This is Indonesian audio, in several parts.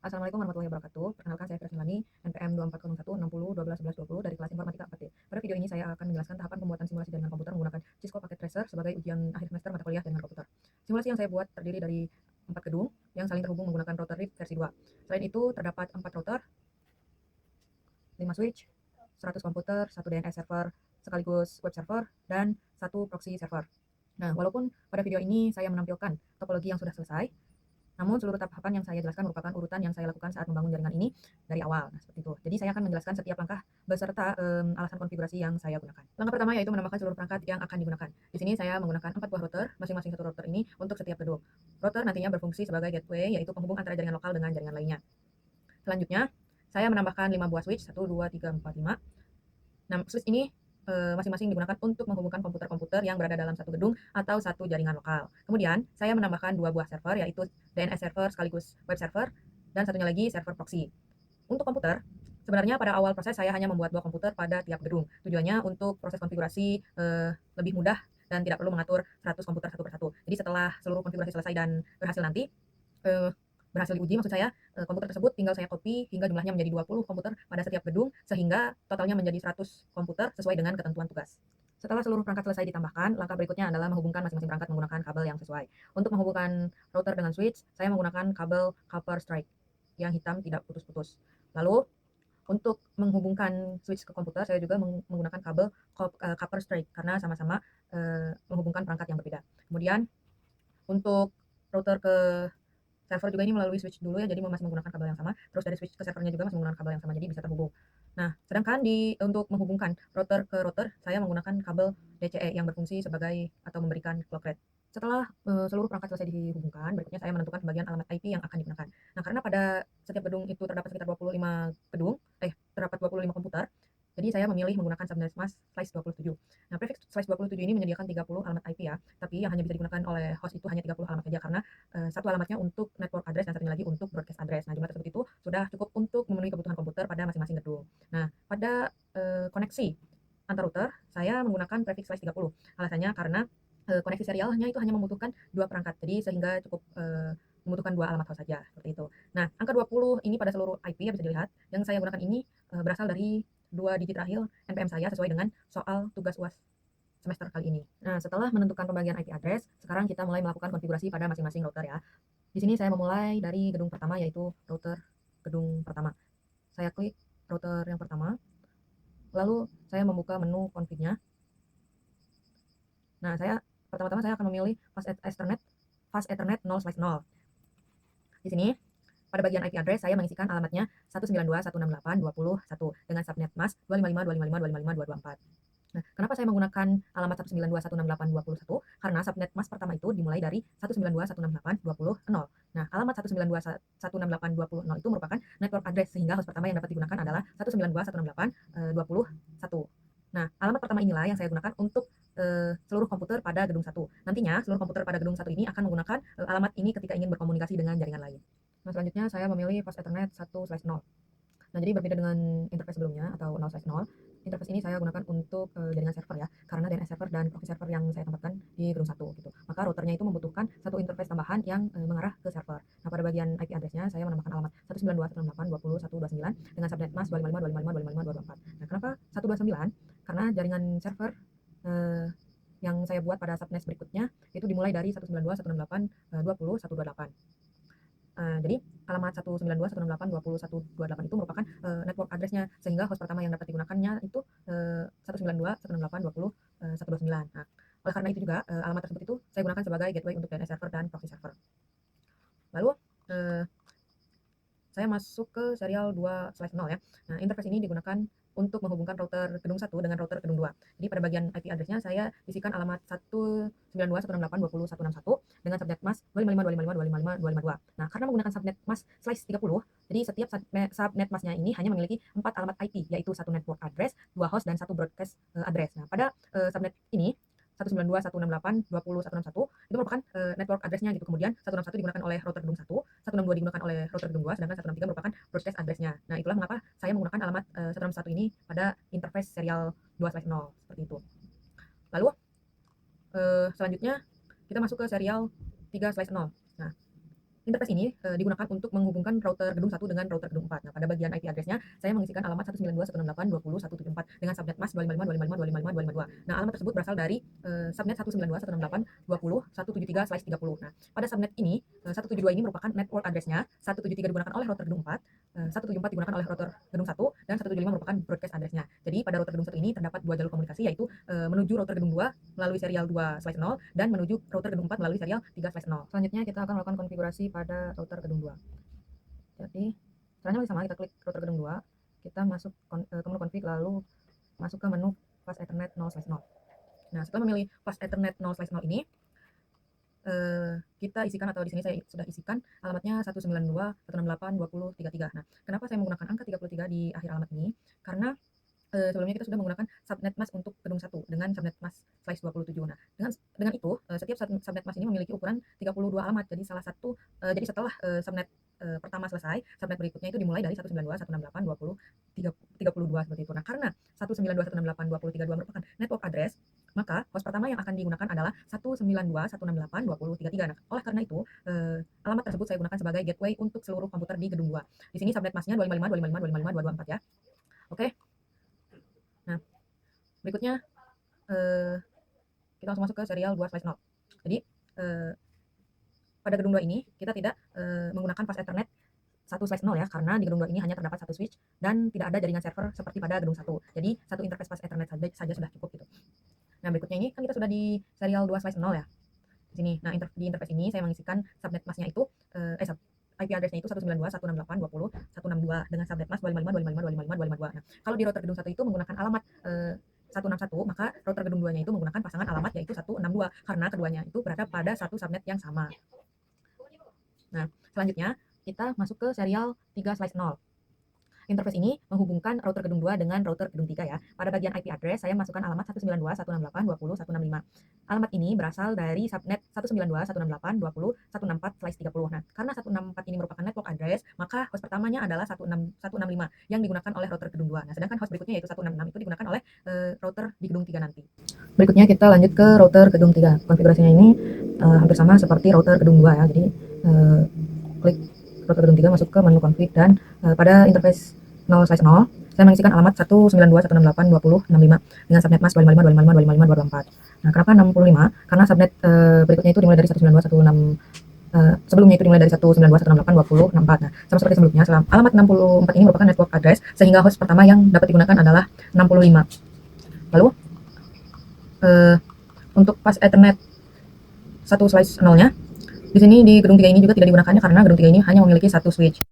Assalamualaikum warahmatullahi wabarakatuh. Perkenalkan saya Firdausi, NPM 240160121120 dari kelas Informatika 4D. Pada video ini saya akan menjelaskan tahapan pembuatan simulasi jaringan komputer menggunakan Cisco Packet Tracer sebagai ujian akhir semester mata kuliah jaringan komputer. Simulasi yang saya buat terdiri dari 4 gedung yang saling terhubung menggunakan router RIP versi 2. Selain itu, terdapat 4 router, 5 switch, 100 komputer, 1 DNS server, sekaligus web server, dan 1 proxy server. Nah, walaupun pada video ini saya menampilkan topologi yang sudah selesai, namun seluruh tahapan yang saya jelaskan merupakan urutan yang saya lakukan saat membangun jaringan ini dari awal. Nah, seperti itu. Jadi saya akan menjelaskan setiap langkah beserta alasan konfigurasi yang saya gunakan. Langkah pertama yaitu menambahkan seluruh perangkat yang akan digunakan. Di sini saya menggunakan 4 buah router, masing-masing satu router ini untuk setiap gedung. Router nantinya berfungsi sebagai gateway, yaitu penghubung antara jaringan lokal dengan jaringan lainnya. Selanjutnya, saya menambahkan 5 buah switch, 1, 2, 3, 4, 5. Nah, switch ini masing-masing digunakan untuk menghubungkan komputer-komputer yang berada dalam satu gedung atau satu jaringan lokal. Kemudian, saya menambahkan 2 buah server, yaitu DNS server sekaligus web server, dan satunya lagi server proxy. Untuk komputer, sebenarnya pada awal proses saya hanya membuat 2 komputer pada tiap gedung. Tujuannya untuk proses konfigurasi lebih mudah dan tidak perlu mengatur 100 komputer satu persatu. Jadi setelah seluruh konfigurasi selesai dan berhasil nanti, berhasil diuji maksud saya, komputer tersebut tinggal saya copy hingga jumlahnya menjadi 20 komputer pada setiap gedung, sehingga totalnya menjadi 100 komputer sesuai dengan ketentuan tugas. Setelah seluruh perangkat selesai ditambahkan, langkah berikutnya adalah menghubungkan masing-masing perangkat menggunakan kabel yang sesuai. Untuk menghubungkan router dengan switch, saya menggunakan kabel copper stripe yang hitam tidak putus-putus. Lalu, untuk menghubungkan switch ke komputer, saya juga menggunakan kabel copper stripe karena sama-sama menghubungkan perangkat yang berbeda. Kemudian, untuk router ke server juga ini melalui switch dulu ya, jadi masih menggunakan kabel yang sama. Terus dari switch ke servernya juga masih menggunakan kabel yang sama, jadi bisa terhubung. Nah, sedangkan untuk menghubungkan router ke router, saya menggunakan kabel DCE yang berfungsi sebagai atau memberikan clock rate. Setelah seluruh perangkat selesai dihubungkan, berikutnya saya menentukan pembagian alamat IP yang akan digunakan. Nah, karena pada setiap gedung itu terdapat sekitar 25 gedung, terdapat 25 komputer, jadi saya memilih menggunakan subnet mask slice 27. Nah, prefix slice 27 ini menyediakan 30 alamat IP ya, tapi yang hanya bisa digunakan oleh host itu hanya 30 alamat saja karena satu alamatnya untuk network address dan satunya lagi untuk broadcast address. Nah, jumlah tersebut itu sudah cukup untuk memenuhi kebutuhan komputer pada masing-masing gedung. Nah, pada koneksi antar router, saya menggunakan prefix slice 30. Alasannya karena koneksi serialnya itu hanya membutuhkan 2 perangkat, jadi sehingga cukup membutuhkan 2 alamat host saja, seperti itu. Nah, angka 20 ini pada seluruh IP ya bisa dilihat, yang saya gunakan ini berasal dari 2 digit terakhir NPM saya sesuai dengan soal tugas UAS semester kali ini. Nah, setelah menentukan pembagian IP address, sekarang kita mulai melakukan konfigurasi pada masing-masing router ya. Di sini saya memulai dari gedung pertama, yaitu router gedung pertama. Saya klik router yang pertama, lalu saya membuka menu config-nya. Nah, pertama-tama saya akan memilih fast ethernet 0/0. Di sini pada bagian IP address saya mengisikan alamatnya 192.168.20.1 dengan subnet mask 255.255.255.224. Nah, kenapa saya menggunakan alamat 192.168.20.1? Karena subnet mask pertama itu dimulai dari 192.168.20.0. Nah, alamat 192.168.20.0 itu merupakan network address, sehingga host pertama yang dapat digunakan adalah 192.168.20.1. Nah, alamat pertama inilah yang saya gunakan untuk seluruh komputer pada gedung 1. Nantinya, seluruh komputer pada gedung 1 ini akan menggunakan alamat ini ketika ingin berkomunikasi dengan jaringan lain. Nah, selanjutnya saya memilih fast ethernet 1/0. Nah, jadi berbeda dengan interface sebelumnya atau 0/0, interface ini saya gunakan untuk jaringan server ya, karena DNS server dan proxy server yang saya tempatkan di gedung 1 gitu. Maka routernya itu membutuhkan satu interface tambahan yang mengarah ke server. Nah, pada bagian IP address-nya saya menambahkan alamat 192.168.20.129 dengan subnet mask 255.255.255.224. Nah, kenapa 129? Karena jaringan server yang saya buat pada subnet berikutnya itu dimulai dari 192.168.20.128. Jadi alamat 192.168.20.128 itu merupakan network address-nya, sehingga host pertama yang dapat digunakannya itu 192.168.20.129. Nah, oleh karena itu juga alamat tersebut itu saya gunakan sebagai gateway untuk DNS server dan proxy server. Lalu saya masuk ke serial 2/0 ya. Nah, interface ini digunakan untuk menghubungkan router gedung 1 dengan router gedung 2. Jadi pada bagian IP address-nya saya isikan alamat 192.168.20.161 dengan subnet mask 255.255.255.252. Nah, karena menggunakan subnet mask slice 30, jadi setiap subnet mask-nya ini hanya memiliki 4 alamat IP, yaitu 1 network address, 2 host, dan 1 broadcast address. Nah, pada subnet ini 192.168.20.161 itu merupakan network address-nya gitu. Kemudian 161 digunakan oleh router gedung 1, 162 digunakan oleh router gedung 2, sedangkan 163 merupakan broadcast address-nya. Nah, itulah mengapa saya menggunakan alamat 161 ini pada interface serial 2/0 seperti itu. Lalu selanjutnya kita masuk ke serial 3/0. Nah, Interface ini digunakan untuk menghubungkan router gedung 1 dengan router gedung 4. Nah, pada bagian IP address-nya saya mengisikan alamat 192.168.20.174 dengan subnet mask 255.255.255.255.255. Nah, alamat tersebut berasal dari subnet 192.168.20.173/30. Nah, pada subnet ini 172 ini merupakan network address-nya, 173 digunakan oleh router gedung 4, 174 digunakan oleh router gedung 1, dan 175 merupakan broadcast address-nya. Jadi pada router gedung 1 ini terdapat dua jalur komunikasi, yaitu menuju router gedung 2 melalui serial 2/0 dan menuju router gedung 4 melalui serial 3/0. Selanjutnya kita akan melakukan konfigurasi pada router gedung 2. Jadi caranya masih sama, kita klik router gedung 2, kita masuk ke menu config, lalu masuk ke menu fast ethernet 0/0. Nah, setelah memilih fast ethernet 0/0 ini, kita isikan, atau di sini saya sudah isikan alamatnya 192.168.20.33. Nah, kenapa saya menggunakan angka 33 di akhir alamat ini? Karena sebelumnya kita sudah menggunakan subnet mask untuk gedung 1 dengan subnet mask slice 27. Nah, dengan itu setiap subnet mask ini memiliki ukuran 32 alamat. Jadi jadi setelah subnet pertama selesai, subnet berikutnya itu dimulai dari 192.168.20.32 seperti itu. Nah, karena 192.168.20.32 merupakan network address, maka host pertama yang akan digunakan adalah 192.168.20.33. Nah, oleh karena itu alamat tersebut saya gunakan sebagai gateway untuk seluruh komputer di gedung 2. Di sini subnet masknya 255.255.255.224 ya. Oke. Nah, berikutnya kita langsung masuk ke serial 2/0. Jadi pada gedung 2 ini kita tidak menggunakan fast ethernet 1/0 ya, karena di gedung 2 ini hanya terdapat satu switch dan tidak ada jaringan server seperti pada gedung 1. Jadi satu interface fast ethernet saja sudah cukup gitu. Nah, berikutnya ini kan kita sudah di serial 2/0 ya. Di sini. Nah, di interface ini saya mengisikan subnet masknya itu IP address-nya itu 192.168.20.162 dengan subnet mask 255.255.255.255. Nah, kalau di router gedung 1 itu menggunakan alamat 161, maka router gedung 2-nya itu menggunakan pasangan alamat yaitu 162 karena keduanya itu berada pada satu subnet yang sama. Nah, selanjutnya kita masuk ke serial 3/0. Interface ini menghubungkan router gedung 2 dengan router gedung 3 ya. Pada bagian IP address saya masukkan alamat 192.168.20.165. Alamat ini berasal dari subnet 192.168.20.164/30. Nah, karena 164 ini merupakan network address, maka host pertamanya adalah 165 yang digunakan oleh router gedung 2. Nah, sedangkan host berikutnya yaitu 166 itu digunakan oleh router di gedung 3 nanti. Berikutnya kita lanjut ke router gedung 3. Konfigurasinya ini hampir sama seperti router gedung 2 ya. Jadi klik router gedung 3, masuk ke menu config, dan pada interface 0/0 saya mengisikan alamat 192.168.20.65 dengan subnet mask 255.255.255.254. Nah, kenapa 65? Karena subnet berikutnya itu dimulai dari 192.168. Sebelumnya itu dimulai dari 192.168.20.64. Nah, sama seperti sebelumnya, alamat 64 ini merupakan network address, sehingga host pertama yang dapat digunakan adalah 65. Lalu untuk fast ethernet 1/0-nya di sini di gedung 3 ini juga tidak digunakannya karena gedung 3 ini hanya memiliki satu switch.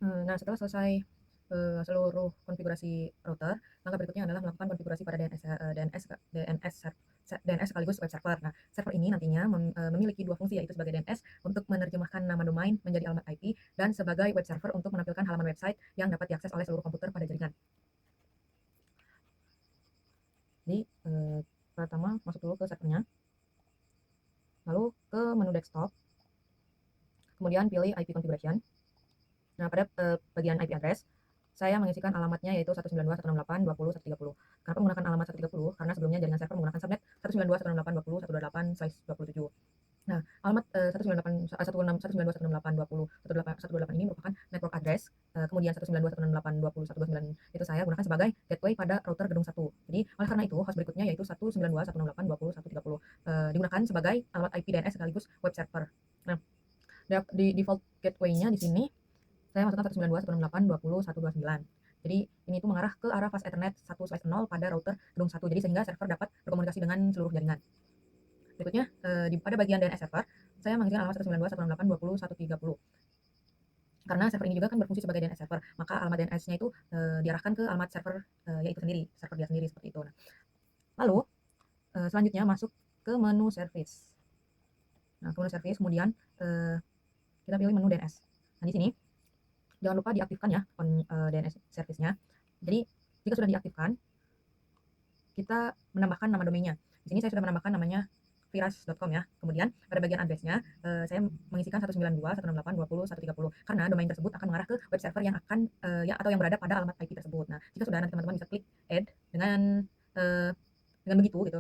Nah, setelah selesai seluruh konfigurasi router, langkah berikutnya adalah melakukan konfigurasi pada DNS sekaligus web server. Nah, server ini nantinya memiliki dua fungsi, yaitu sebagai DNS untuk menerjemahkan nama domain menjadi alamat IP dan sebagai web server untuk menampilkan halaman website yang dapat diakses oleh seluruh komputer pada jaringan. Jadi, pertama masuk dulu ke servernya, lalu ke menu desktop, kemudian pilih IP configuration. Nah, pada bagian IP address, saya mengisikan alamatnya yaitu 192.168.20.130. Kenapa menggunakan alamat 130? Karena sebelumnya jaringan server menggunakan subnet 192.168.20.128/27. Nah, alamat 192.168.20.128 ini merupakan network address. Kemudian 192.168.20.129 itu saya gunakan sebagai gateway pada router gedung 1. Jadi, oleh karena itu, host berikutnya yaitu 192.168.20.130 digunakan sebagai alamat IP DNS sekaligus web server. Nah, di default gateway-nya di sini saya masukkan 192.168.20.129. Jadi ini itu mengarah ke arah fast Ethernet 1/0 pada router gedung 1. Jadi sehingga server dapat berkomunikasi dengan seluruh jaringan. Berikutnya pada bagian DNS server, saya mengisikan alamat 192.168.20.130. Karena server ini juga kan berfungsi sebagai DNS server, maka alamat DNS-nya itu diarahkan ke alamat server yaitu sendiri, server dia sendiri seperti itu. Nah, lalu selanjutnya masuk ke menu service. Nah, ke menu service kemudian kita pilih menu DNS. Nah, di sini jangan lupa diaktifkan ya DNS service-nya. Jadi jika sudah diaktifkan, kita menambahkan nama domainnya. Di sini saya sudah menambahkan namanya viras.com ya. Kemudian pada bagian address-nya saya mengisikan 192.168.20.130 karena domain tersebut akan mengarah ke web server yang akan atau yang berada pada alamat IP tersebut. Nah, jika sudah nanti teman-teman bisa klik add dengan begitu gitu.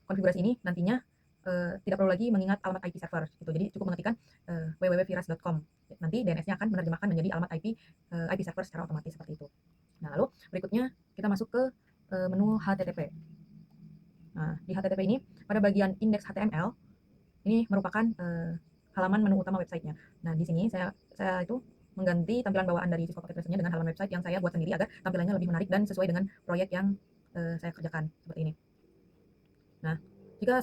Konfigurasi ini nantinya tidak perlu lagi mengingat alamat IP server gitu. Jadi cukup mengetikkan www.viras.com. Nanti DNS-nya akan menerjemahkan menjadi alamat IP server secara otomatis seperti itu. Nah, lalu berikutnya kita masuk ke menu HTTP. Nah, di HTTP ini pada bagian index HTML ini merupakan halaman menu utama websitenya. Nah, di sini saya itu mengganti tampilan bawaan dari Cisco Packet Tracer-nya dengan halaman website yang saya buat sendiri agar tampilannya lebih menarik dan sesuai dengan proyek yang saya kerjakan seperti ini. Nah, jika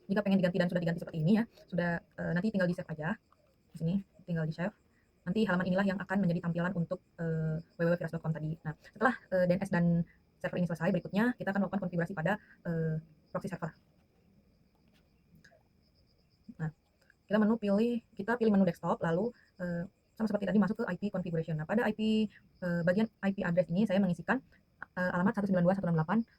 jika pengen diganti dan sudah diganti seperti ini ya, sudah nanti tinggal di save aja. Di sini tinggal di save. Nanti halaman inilah yang akan menjadi tampilan untuk www.viras.com tadi. Nah, setelah DNS dan server ini selesai, berikutnya kita akan melakukan konfigurasi pada proxy server. Nah, kita pilih menu desktop, lalu sama seperti tadi masuk ke IP configuration. Nah, pada bagian IP address ini saya mengisikan alamat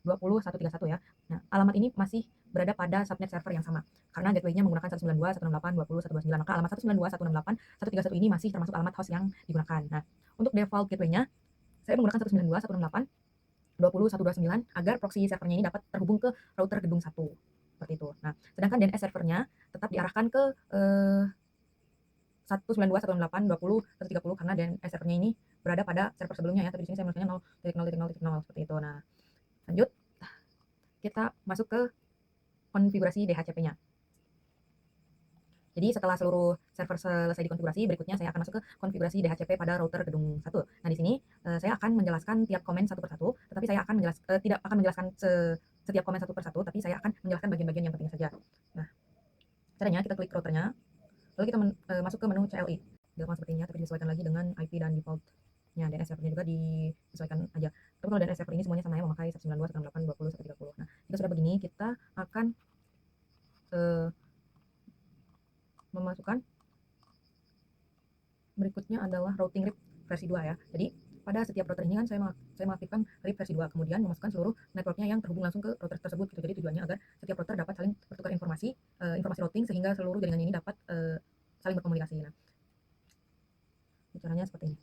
192.168.20.131 ya. Nah, alamat ini masih berada pada subnet server yang sama. Karena gateway-nya menggunakan 192.168.20.129, maka alamat 192.168.131 ini masih termasuk alamat host yang digunakan. Nah, untuk default gateway-nya saya menggunakan 192.168.20.129 agar proxy servernya ini dapat terhubung ke router gedung 1. Seperti itu. Nah, sedangkan DNS servernya tetap diarahkan ke 192.168.20.130 karena DNS servernya ini berada pada server sebelumnya ya, tapi di sini saya menulisnya 0.0.0.0 seperti itu. Nah, lanjut kita masuk ke konfigurasi DHCP-nya. Jadi setelah seluruh server selesai dikonfigurasi, berikutnya saya akan masuk ke konfigurasi DHCP pada router gedung 1. Nah, di sini saya akan menjelaskan tiap komen satu persatu, tetapi saya akan tidak akan menjelaskan setiap komen satu persatu, tapi saya akan menjelaskan bagian-bagian yang penting saja. Nah, caranya kita klik routernya, lalu kita masuk ke menu CLI. Dilakukan seperti ini, tapi disesuaikan lagi dengan IP dan default-nya. DNS servernya juga disesuaikan aja. Tapi kalau DNS server ini semuanya sama ya, memakai 192.168.20.130. Nah, jika sudah begini, kita akan memasukkan berikutnya adalah routing RIP versi 2 ya. Jadi pada setiap router ini kan saya mengaktifkan RIP versi 2, kemudian memasukkan seluruh networknya yang terhubung langsung ke router tersebut gitu. Jadi tujuannya agar setiap router dapat saling bertukar informasi routing sehingga seluruh jaringan ini dapat saling berkomunikasi. Nah, caranya seperti ini.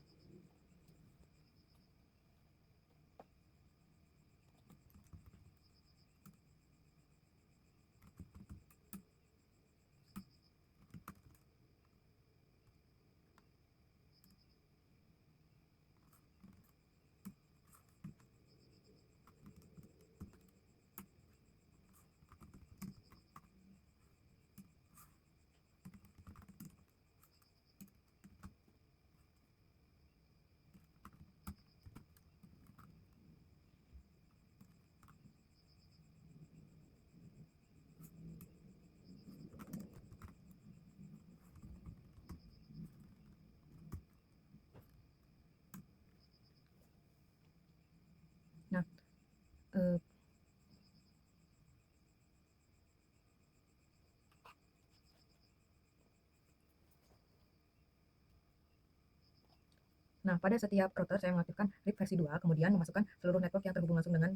Nah, pada setiap router saya mengaktifkan RIP versi 2, kemudian memasukkan seluruh network yang terhubung langsung dengan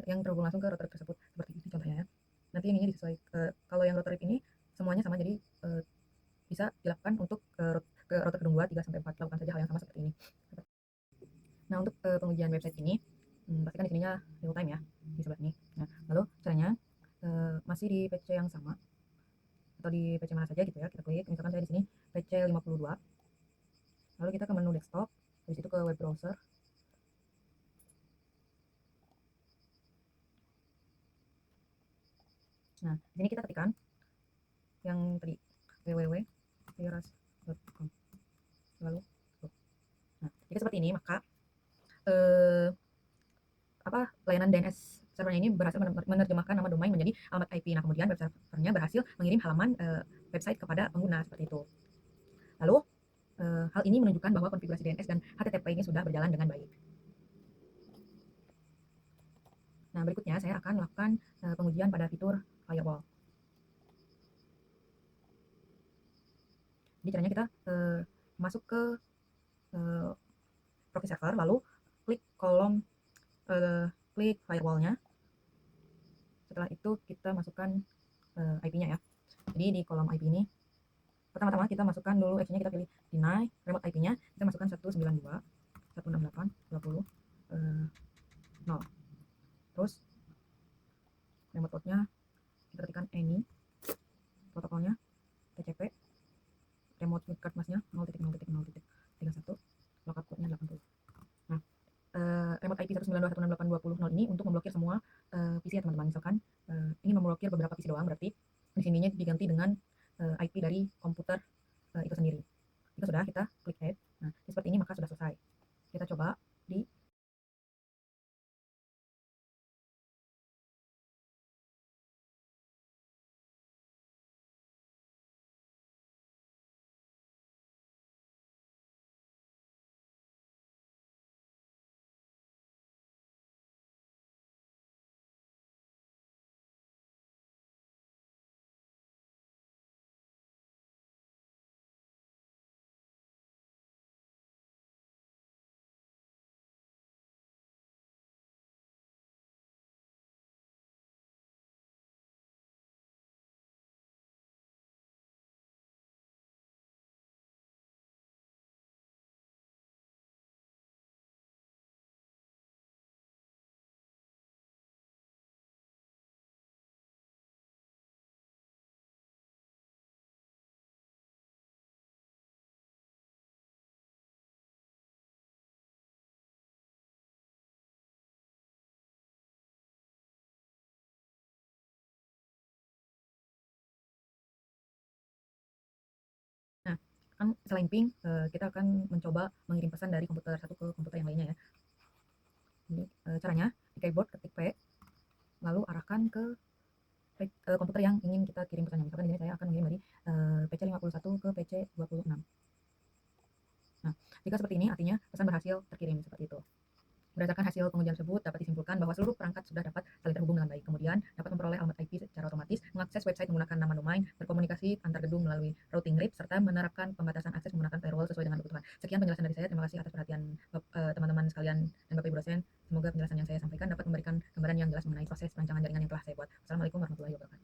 yang terhubung langsung ke router tersebut. Seperti ini contohnya ya. Nanti ininya disesuaikan. Kalau yang router RIP ini semuanya sama, jadi bisa dilakukan untuk ke router gedung 2, 3 sampai 4, lakukan saja hal yang sama seperti ini. Nah, untuk pengujian website ini, pastikan di sininya real time ya, di sebelah ini. Nah, lalu caranya masih di PC yang sama atau di PC mana saja gitu ya, kita klik. Misalkan saya di sini PC 52. Lalu kita ke menu desktop, habis itu ke web browser. Nah, di sini kita ketikkan yang tadi www.viras.com. Lalu nah, jika seperti ini, maka layanan DNS servernya ini berhasil menerjemahkan nama domain menjadi alamat IP. Nah, kemudian web servernya berhasil mengirim halaman website kepada pengguna seperti itu. Lalu hal ini menunjukkan bahwa konfigurasi DNS dan HTTP ini sudah berjalan dengan baik. Nah, berikutnya saya akan melakukan pengujian pada fitur firewall. Jadi caranya kita masuk ke proxy server, lalu klik kolom klik firewallnya. Setelah itu kita masukkan IP-nya ya. Jadi di kolom IP ini pertama-tama kita masukkan dulu X-nya, kita pilih deny, remote IP-nya kita masukkan 192.168.20.0. Terus remote port-nya kita ketikkan any, protokolnya TCP, remote card mask-nya 0.0.0.31, lookup code-nya 80. Nah, remote IP 192.168.20.0 ini untuk memblokir semua PC ya teman-teman. Misalkan ingin memblokir beberapa PC doang, berarti di sininya diganti dengan IP dari komputer itu sendiri. Jika sudah, kita klik add. Nah, seperti ini maka sudah selesai. Kita coba di Nah, kan selain ping, kita akan mencoba mengirim pesan dari komputer satu ke komputer yang lainnya ya. Jadi caranya di keyboard ketik P, lalu arahkan ke komputer yang ingin kita kirim pesannya. Misalkan di sini saya akan mengirim dari PC 51 ke PC 26. Nah, jika seperti ini artinya pesan berhasil terkirim seperti itu. Berdasarkan hasil pengujian tersebut, dapat disimpulkan bahwa seluruh perangkat sudah dapat saling terhubung dengan baik. Kemudian, dapat memperoleh alamat IP secara otomatis, mengakses website menggunakan nama domain, berkomunikasi antar gedung melalui routing RIP, serta menerapkan pembatasan akses menggunakan firewall sesuai dengan kebutuhan. Sekian penjelasan dari saya. Terima kasih atas perhatian teman-teman sekalian dan Bapak Ibu dosen. Semoga penjelasan yang saya sampaikan dapat memberikan gambaran yang jelas mengenai proses perancangan jaringan yang telah saya buat. Assalamualaikum warahmatullahi wabarakatuh.